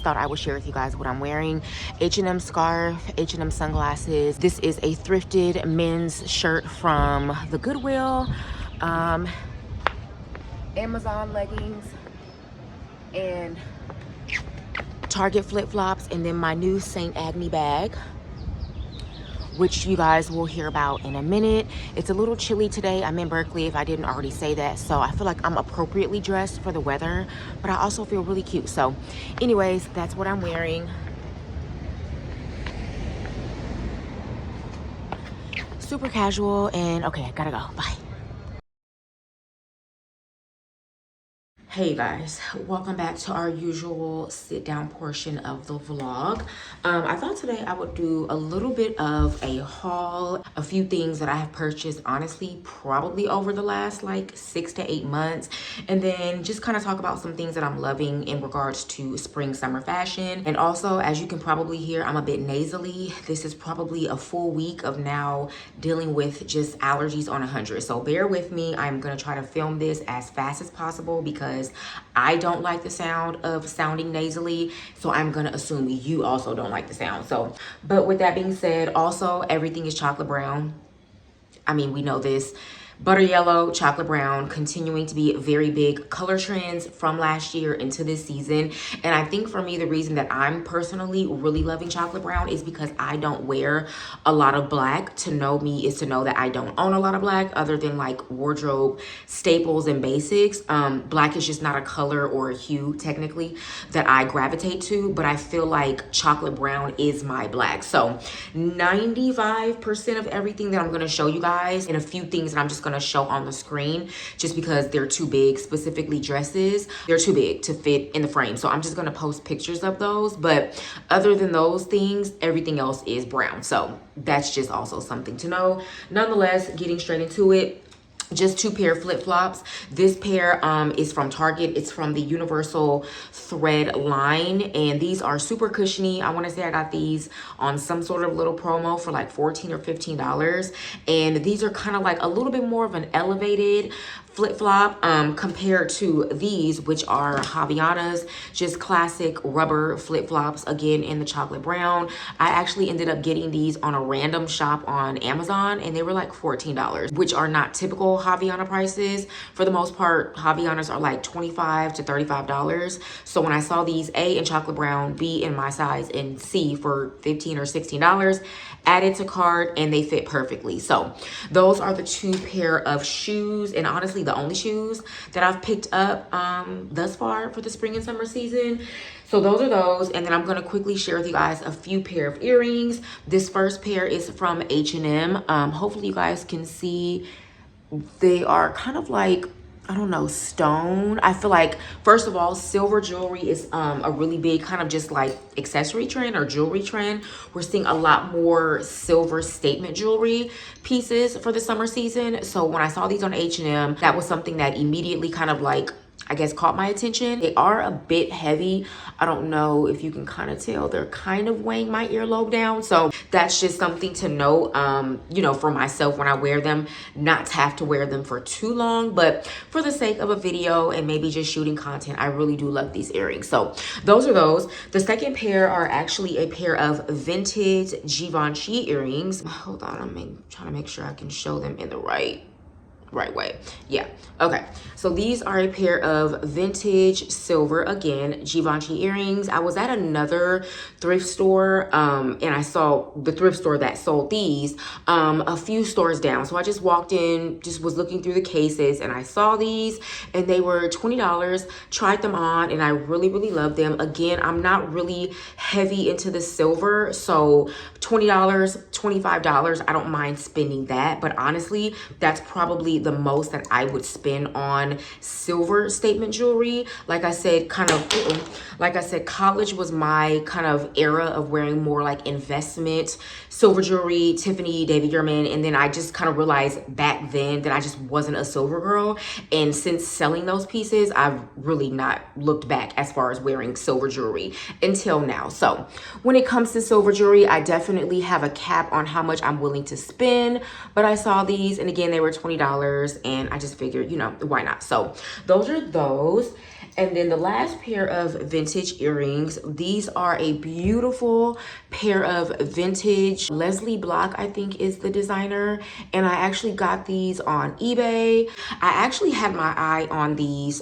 thought I would share with you guys what I'm wearing. H&M scarf, H&M sunglasses. This is a thrifted men's shirt from the Goodwill. Amazon leggings and Target flip-flops, and then my new St. Agni bag, which you guys will hear about in a minute. It's a little chilly today. I'm in Berkeley, if I didn't already say that, so I feel like I'm appropriately dressed for the weather, but I also feel really cute. So anyways, that's what I'm wearing. Super casual, and okay, I gotta go. Bye. Hey guys, welcome back to our usual sit down portion of the vlog. I thought today I would do a little bit of a haul, a few things that I have purchased honestly probably over the last like 6 to 8 months, and then just kind of talk about some things that I'm loving in regards to spring summer fashion. And also, as you can probably hear, I'm a bit nasally. This is probably a full week of now dealing with just allergies on 100, so bear with me. I'm gonna try to film this as fast as possible because I don't like the sound of sounding nasally, so I'm gonna assume you also don't like the sound. So, but with that being said, also everything is chocolate brown. I mean, we know this. Butter yellow, chocolate brown, continuing to be very big color trends from last year into this season. And I think for me, the reason that I'm personally really loving chocolate brown is because I don't wear a lot of black. To know me is to know that I don't own a lot of black other than like wardrobe staples and basics. Black is just not a color or a hue technically that I gravitate to, but I feel like chocolate brown is my black. So 95% of everything that I'm gonna show you guys, and a few things that I'm just gonna show on the screen just because they're too big, specifically dresses, they're too big to fit in the frame, so I'm just gonna post pictures of those. But other than those things, everything else is brown, so that's just also something to know. Nonetheless, getting straight into it, just 2 pair of flip-flops. This pair is from Target. It's from the Universal Thread line, and these are super cushiony. I want to say I got these on some sort of little promo for like $14 or $15, and these are kind of like a little bit more of an elevated flip-flop compared to these, which are Havaianas, just classic rubber flip-flops, again in the chocolate brown. I actually ended up getting these on a random shop on Amazon, and they were like $14, which are not typical Havaiana prices. For the most part, Havaianas are like $25 to $35. So when I saw these A in chocolate brown, B in my size, and C for $15 or $16, added to cart, and they fit perfectly. So those are the 2 pair of shoes, and honestly the only shoes that I've picked up thus far for the spring and summer season. So those are those, and then I'm gonna quickly share with you guys a few pair of earrings. This first pair is from H&M. Hopefully you guys can see. They are kind of like, I don't know, stone. I feel like, first of all, silver jewelry is a really big kind of just like accessory trend or jewelry trend. We're seeing a lot more silver statement jewelry pieces for the summer season. So when I saw these on H&M, that was something that immediately kind of like, I guess, caught my attention. They are a bit heavy. I don't know if you can kind of tell, they're kind of weighing my earlobe down. So that's just something to note, you know, for myself when I wear them, not to have to wear them for too long, but for the sake of a video and maybe just shooting content, I really do love these earrings. So those are those. The second pair are actually a pair of vintage Givenchy earrings. Hold on, I'm trying to make sure I can show them in the right way. Yeah, okay. So these are a pair of vintage silver, again, Givenchy earrings. I was at another thrift store and I saw the thrift store that sold these a few stores down. So I just walked in, just was looking through the cases, and I saw these, and they were $20. Tried them on, and I really, really loved them. Again, I'm not really heavy into the silver, so $20, $25, I don't mind spending that. But honestly, that's probably the most that I would spend on silver statement jewelry. Like I said, college was my kind of era of wearing more like investment silver jewelry, Tiffany, David Yurman, and then I just kind of realized back then that I just wasn't a silver girl. And since selling those pieces, I've really not looked back as far as wearing silver jewelry until now. So when it comes to silver jewelry, I definitely have a cap on how much I'm willing to spend, but I saw these, and again, they were $20, and I just figured, you know, why not? So those are those. And then the last pair of vintage earrings, these are a beautiful pair of vintage Leslie Block, I think is the designer. And I actually got these on eBay. I actually had my eye on these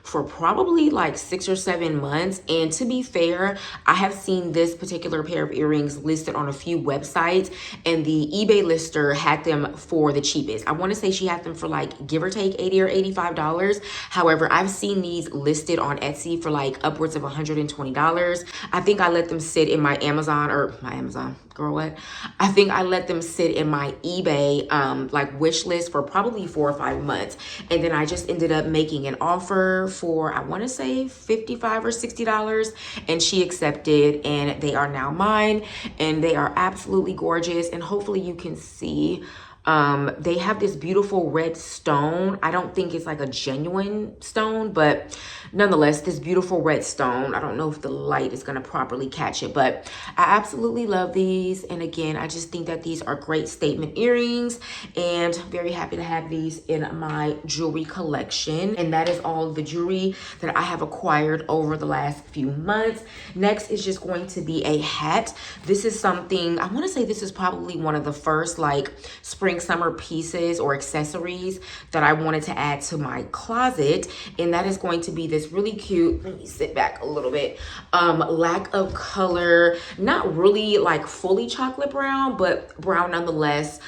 for probably like 6 or 7 months. And to be fair, I have seen this particular pair of earrings listed on a few websites, and the eBay lister had them for the cheapest. I want to say she had them for like give or take $80 or $85. However, I've seen these listed on Etsy for like upwards of $120. I think I let them sit in my Amazon, girl, what? I think I let them sit in my eBay like wish list for probably 4 or 5 months. And then I just ended up making an offer for, I want to say $55 or $60, and she accepted, and they are now mine, and they are absolutely gorgeous. And hopefully you can see they have this beautiful red stone. I don't think it's like a genuine stone, but nonetheless, this beautiful red stone. I don't know if the light is going to properly catch it, but I absolutely love these. And again, I just think that these are great statement earrings, and very happy to have these in my jewelry collection. And that is all the jewelry that I have acquired over the last few months. Next is just going to be a hat. This is something, I want to say this is probably one of the first like spring summer pieces or accessories that I wanted to add to my closet, and that is going to be this really cute, let me sit back a little bit, lack of color, not really like fully chocolate brown, but brown nonetheless,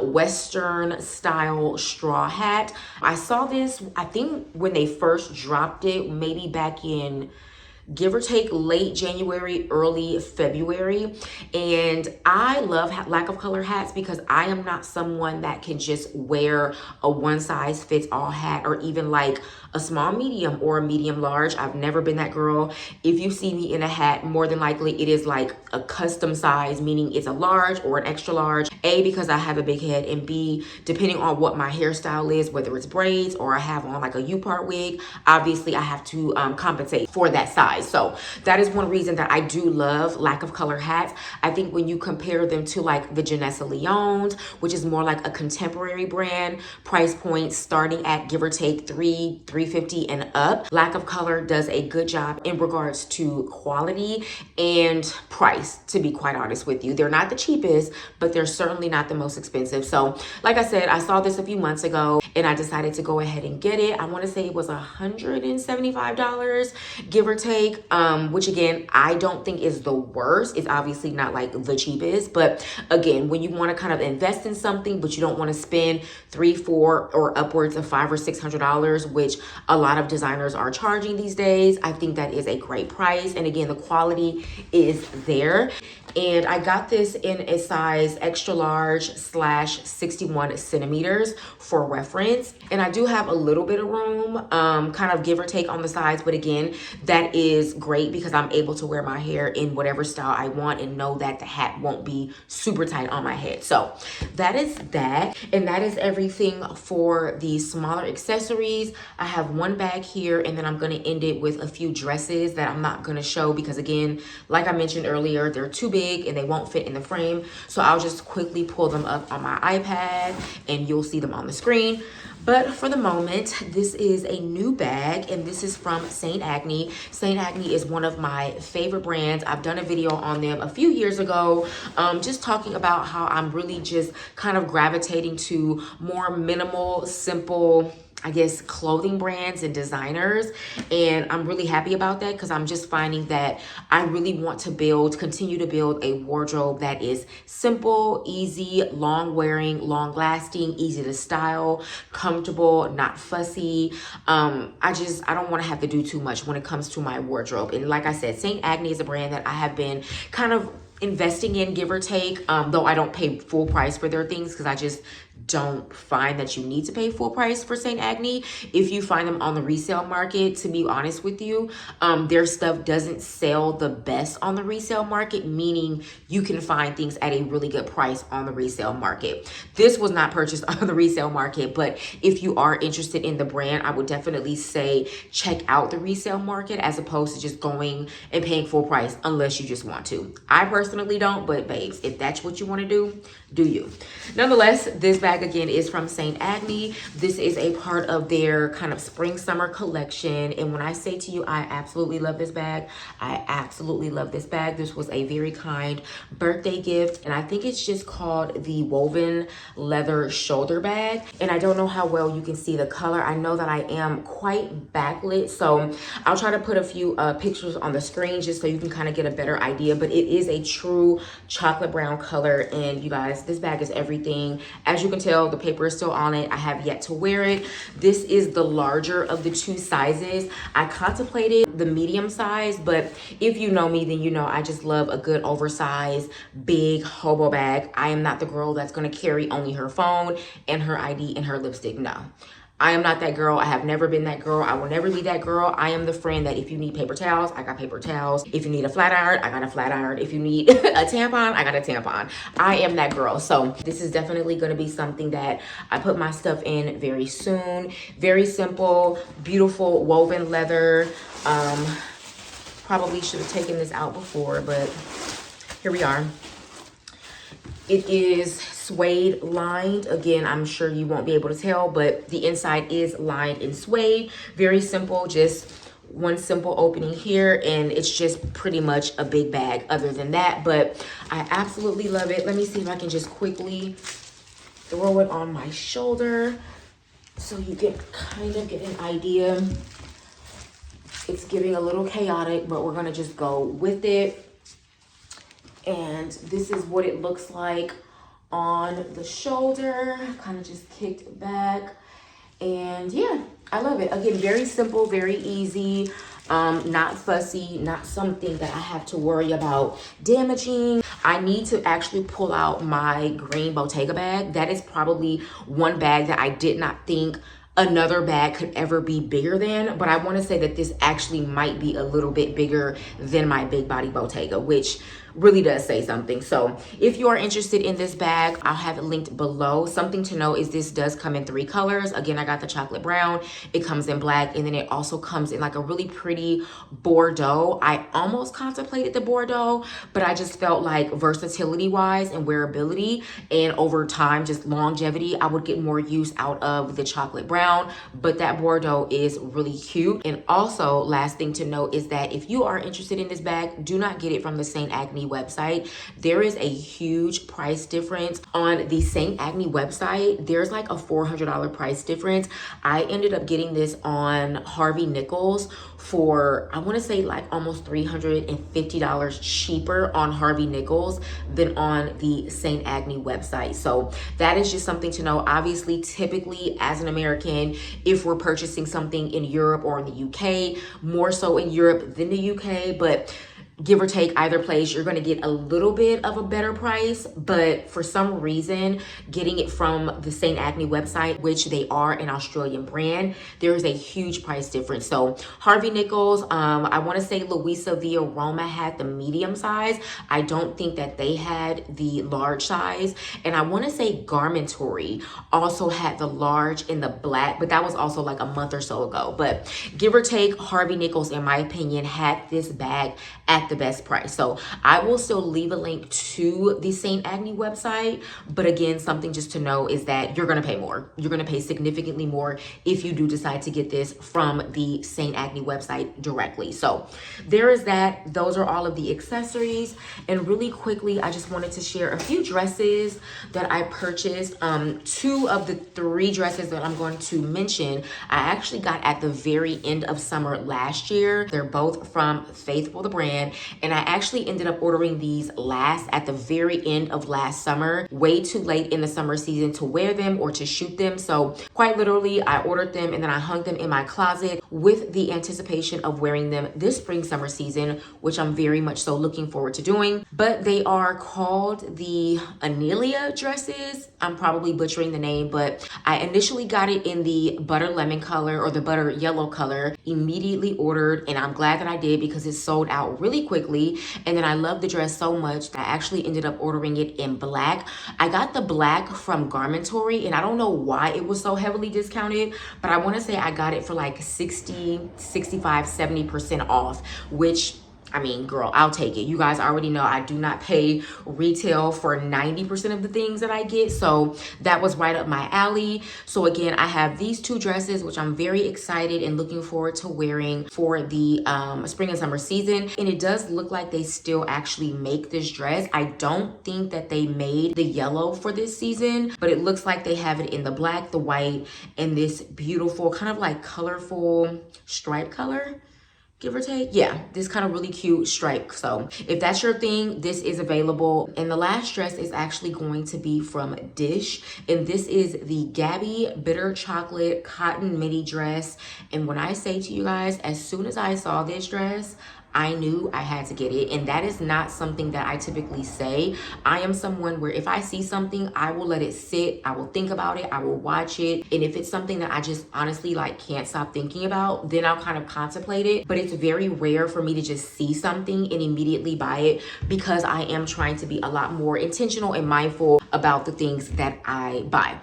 Western style straw hat. I saw this, I think when they first dropped it, maybe back in give or take late January, early February. And I love lack of color hats because I am not someone that can just wear a one size fits all hat, or even like a small medium or a medium large. I've never been that girl. If you see me in a hat, more than likely it is like a custom size, meaning it's a large or an extra large. A, because I have a big head, and B, depending on what my hairstyle is, whether it's braids or I have on like a U-part wig, obviously I have to compensate for that size. So that is one reason that I do love lack of color hats. I think when you compare them to like the Janessa Leones, which is more like a contemporary brand, price points starting at give or take $350 and up, lack of color does a good job in regards to quality and price, to be quite honest with you. They're not the cheapest, but they're certainly not the most expensive. So like I said, I saw this a few months ago and I decided to go ahead and get it. I want to say it was $175, give or take, which again, I don't think is the worst. It's obviously not like the cheapest, but again, when you want to kind of invest in something, but you don't want to spend $300, $400, or upwards of $500 or $600, which a lot of designers are charging these days, I think that is a great price. And again, the quality is there. And I got this in a size extra large / 61 centimeters for reference. And I do have a little bit of room, kind of give or take on the sides. But again, that is great because I'm able to wear my hair in whatever style I want and know that the hat won't be super tight on my head. So that is that. And that is everything for the smaller accessories. I have one bag here, and then I'm going to end it with a few dresses that I'm not going to show because again, like I mentioned earlier, they're too big and they won't fit in the frame. So I'll just quickly pull them up on my iPad and you'll see them on the screen. But for the moment, this is a new bag, and this is from St. Agni. St. Agni is one of my favorite brands. I've done a video on them a few years ago, just talking about how I'm really just kind of gravitating to more minimal, simple, I guess, clothing brands and designers. And I'm really happy about that because I'm just finding that I really want to continue to build a wardrobe that is simple, easy, long wearing, long lasting, easy to style, comfortable, not fussy. I don't want to have to do too much when it comes to my wardrobe. And like I said, St. Agni is a brand that I have been kind of investing in, give or take, though I don't pay full price for their things because I just don't find that you need to pay full price for St. Agni. If you find them on the resale market, to be honest with you, their stuff doesn't sell the best on the resale market, meaning you can find things at a really good price on the resale market. This was not purchased on the resale market, but if you are interested in the brand, I would definitely say check out the resale market as opposed to just going and paying full price unless you just want to. I personally don't, but babes, if that's what you want to do, do you. Nonetheless, this bag bag again is from St. Agni. This is a part of their kind of spring summer collection. And when I say to you, I absolutely love this bag. I absolutely love this bag. This was a very kind birthday gift. And I think it's just called the woven leather shoulder bag. And I don't know how well you can see the color. I know that I am quite backlit. So I'll try to put a few pictures on the screen just so you can kind of get a better idea. But it is a true chocolate brown color. And you guys, this bag is everything. As you can tell, the paper is still on it. I have yet to wear it. This is the larger of the two sizes. I contemplated the medium size, but if you know me, then you know I just love a good oversized, big hobo bag. I am not the girl that's gonna carry only her phone and her ID and her lipstick. No. I am not that girl. I have never been that girl. I will never be that girl. I am the friend that if you need paper towels, I got paper towels. If you need a flat iron, I got a flat iron. If you need a tampon, I got a tampon. I am that girl. So this is definitely going to be something that I put my stuff in very soon. Very simple, beautiful woven leather. Probably should have taken this out before, but here we are. It is suede lined. Again, I'm sure you won't be able to tell, but the inside is lined in suede. Very simple, just one simple opening here, and it's just pretty much a big bag other than that. But I absolutely love it. Let me see if I can just quickly throw it on my shoulder so you can kind of get an idea. It's giving a little chaotic, but we're gonna just go with it. And this is what it looks like on the shoulder, kind of just kicked back. And yeah, I love it. Again, very simple, very easy, not fussy, not something that I have to worry about damaging. I need to actually pull out my green Bottega bag. That is probably one bag that I did not think another bag could ever be bigger than, but I want to say that this actually might be a little bit bigger than my big body Bottega, which really does say something. So if you are interested in this bag, I'll have it linked below. Something to know is this does come in 3 colors. Again, I got the chocolate brown, it comes in black, and then it also comes in like a really pretty Bordeaux. I almost contemplated the Bordeaux, but I just felt like versatility wise and wearability and over time, just longevity, I would get more use out of the chocolate brown, but that Bordeaux is really cute. And also, last thing to note is that if you are interested in this bag, do not get it from the St. Agni website. There is a huge price difference on the St. Agni website. There's like a $400 price difference. I ended up getting this on Harvey Nichols for, I want to say like almost $350 cheaper on Harvey Nichols than on the St. Agni website. So that is just something to know. Obviously, typically as an American, if we're purchasing something in Europe or in the UK, more so in Europe than the UK, but give or take either place, you're going to get a little bit of a better price. But for some reason, getting it from the St. Agni website, which they are an Australian brand, there is a huge price difference. So Harvey Nichols, I want to say Louisa Via Roma had the medium size. I don't think that they had the large size. And I want to say Garmentory also had the large in the black, but that was also like a month or so ago. But give or take, Harvey Nichols, in my opinion, had this bag at the best price. So I will still leave a link to the St. Agni website. But again, something just to know is that you're going to pay more. You're going to pay significantly more if you do decide to get this from the St. Agni website directly. So there is that. Those are all of the accessories. And really quickly, I just wanted to share a few dresses that I purchased. 2 of the 3 dresses that I'm going to mention, I actually got at the very end of summer last year. They're both from Faithful the brand. And I actually ended up ordering these at the very end of last summer, way too late in the summer season to wear them or to shoot them. So quite literally, I ordered them and then I hung them in my closet with the anticipation of wearing them this spring summer season, which I'm very much so looking forward to doing. But they are called the Anelia dresses. I'm probably butchering the name, but I initially got it in the butter lemon color or the butter yellow color, immediately ordered, and I'm glad that I did because it sold out really quickly. And then I love the dress so much that I actually ended up ordering it in black. I got the black from Garmentory, and I don't know why it was so heavily discounted, but I want to say I got it for like 60, 65, 70% off, which I mean, girl, I'll take it. You guys already know I do not pay retail for 90% of the things that I get. So that was right up my alley. So again, I have these two dresses, which I'm very excited and looking forward to wearing for the spring and summer season. And it does look like they still actually make this dress. I don't think that they made the yellow for this season, but it looks like they have it in the black, the white, and this beautiful kind of like colorful stripe color, give or take. Yeah, this kind of really cute stripe. So if that's your thing, this is available. And the last dress is actually going to be from Dish, and this is the Gabby Bitter Chocolate Cotton Midi Dress. And when I say to you guys, as soon as I saw this dress, I knew I had to get it. And that is not something that I typically say. I am someone where if I see something, I will let it sit. I will think about it. I will watch it. And if it's something that I just honestly like can't stop thinking about, then I'll kind of contemplate it. But it's very rare for me to just see something and immediately buy it, because I am trying to be a lot more intentional and mindful about the things that I buy.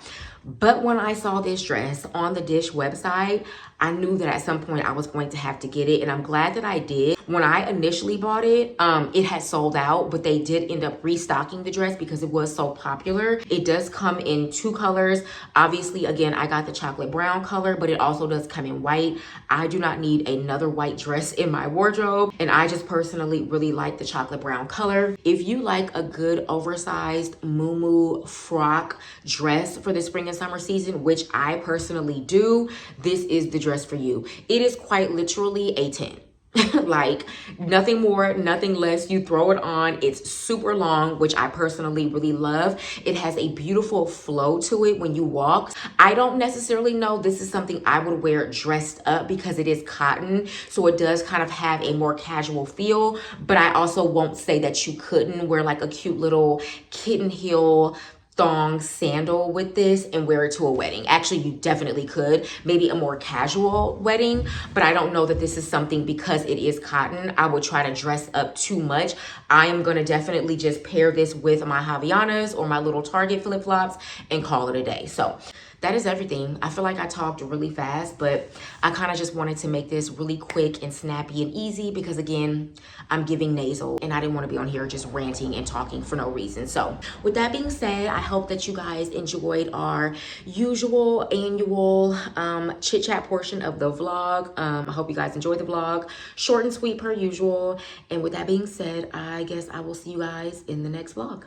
But when I saw this dress on the Dish website, I knew that at some point I was going to have to get it, and I'm glad that I did. When I initially bought it, it had sold out, but they did end up restocking the dress because it was so popular. It does come in two colors. Obviously, again, I got the chocolate brown color, but it also does come in white. I do not need another white dress in my wardrobe, and I just personally really like the chocolate brown color. If you like a good oversized muumuu frock dress for the spring and summer season, which I personally do, this is the dress for you. It is quite literally a 10. Like nothing more, nothing less. You throw it on. It's super long, which I personally really love. It has a beautiful flow to it when you walk. I don't necessarily know this is something I would wear dressed up because it is cotton, so it does kind of have a more casual feel, but I also won't say that you couldn't wear like a cute little kitten heel thong sandal with this and wear it to a wedding. Actually, you definitely could, maybe a more casual wedding, but I don't know that this is something, because it is cotton, I would try to dress up too much. I am gonna definitely just pair this with my Havaianas or my little Target flip-flops and call it a day. So that is everything. I feel like I talked really fast, but I kind of just wanted to make this really quick and snappy and easy because, again, I'm giving nasal and I didn't want to be on here just ranting and talking for no reason. So with that being said, I hope that you guys enjoyed our usual annual chit chat portion of the vlog. I hope you guys enjoyed the vlog. Short and sweet per usual. And with that being said, I guess I will see you guys in the next vlog.